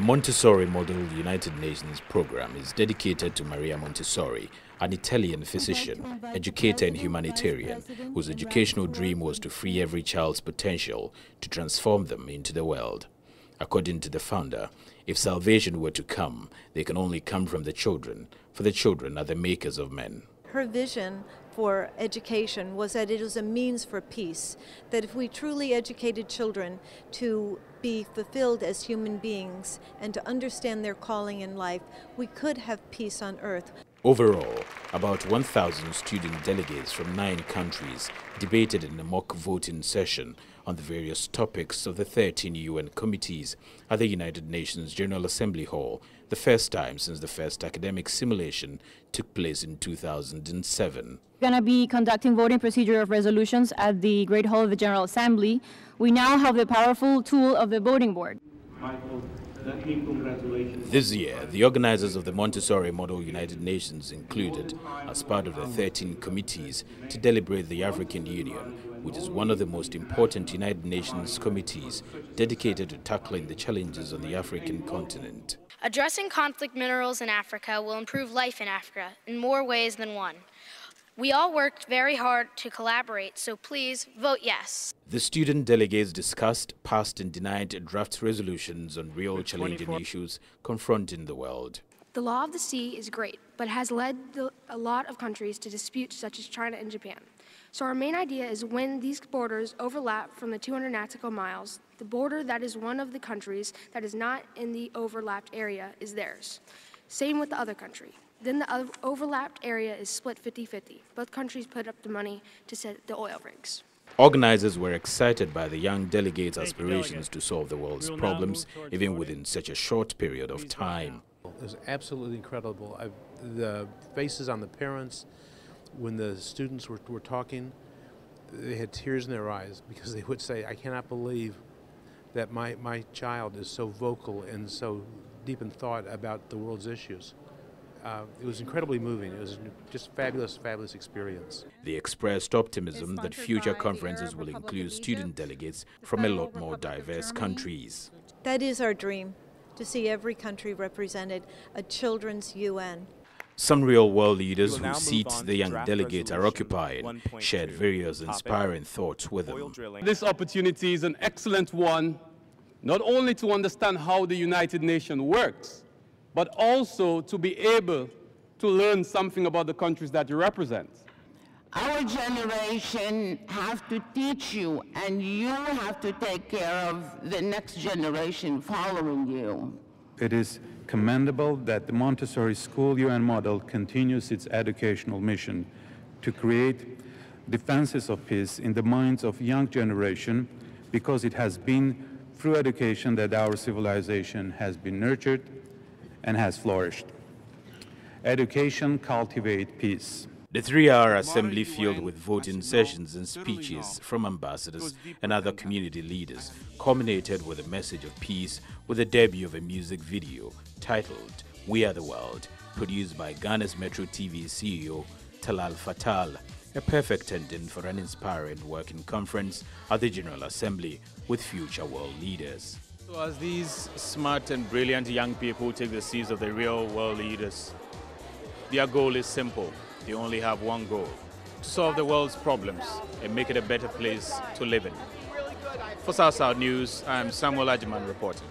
Montessori Model United Nations program is dedicated to Maria Montessori, an Italian physician, educator and humanitarian, whose educational dream was to free every child's potential to transform them into the world. According to the founder, if salvation were to come, they can only come from the children, for the children are the makers of men. Her vision for education was that it was a means for peace, that if we truly educated children to be fulfilled as human beings and to understand their calling in life, we could have peace on earth. Overall, about 1,000 student delegates from 9 countries debated in a mock voting session on the various topics of the 13 UN committees at the United Nations General Assembly Hall, the first time since the first academic simulation took place in 2007. We're going to be conducting voting procedure of resolutions at the Great Hall of the General Assembly. We now have the powerful tool of the voting board. This year, the organizers of the Montessori Model United Nations included, as part of the 13 committees, to deliberate the African Union, which is one of the most important United Nations committees dedicated to tackling the challenges on the African continent. Addressing conflict minerals in Africa will improve life in Africa in more ways than one. We all worked very hard to collaborate, so please vote yes. The student delegates discussed, passed and denied draft resolutions on real challenging issues confronting the world. The law of the sea is great, but has led a lot of countries to disputes such as China and Japan. So our main idea is when these borders overlap from the 200 nautical miles, the border that is one of the countries that is not in the overlapped area is theirs. Same with the other country. Then the overlapped area is split 50-50. Both countries put up the money to set the oil rigs. Organizers were excited by the young delegates' aspirations to solve the world's problems, even within such a short period of time. It was absolutely incredible. The faces on the parents, when the students were talking, they had tears in their eyes because they would say, I cannot believe that my child is so vocal and so deep in thought about the world's issues. It was incredibly moving. It was just fabulous, fabulous experience. They expressed optimism that future conferences will include student delegates from a lot more diverse countries. That is our dream, to see every country represented, a children's UN. Some real-world leaders whose seats the young delegates are occupying shared various inspiring thoughts with them. This opportunity is an excellent one, not only to understand how the United Nations works, but also to be able to learn something about the countries that you represent. Our generation have to teach you, and you have to take care of the next generation following you. It is commendable that the Montessori School UN model continues its educational mission to create defenses of peace in the minds of young generation, because it has been through education that our civilization has been nurtured and has flourished. Education cultivates peace. The 3-hour assembly filled with voting sessions and speeches from ambassadors and other community leaders culminated with a message of peace with the debut of a music video titled We Are the World, produced by Ghana's Metro TV CEO Talal Fatal, a perfect ending for an inspiring working conference at the General Assembly with future world leaders. So as these smart and brilliant young people take the seats of the real world leaders, their goal is simple. They only have one goal: to solve the world's problems and make it a better place to live in. For South News, I'm Samuel Ajiman reporting.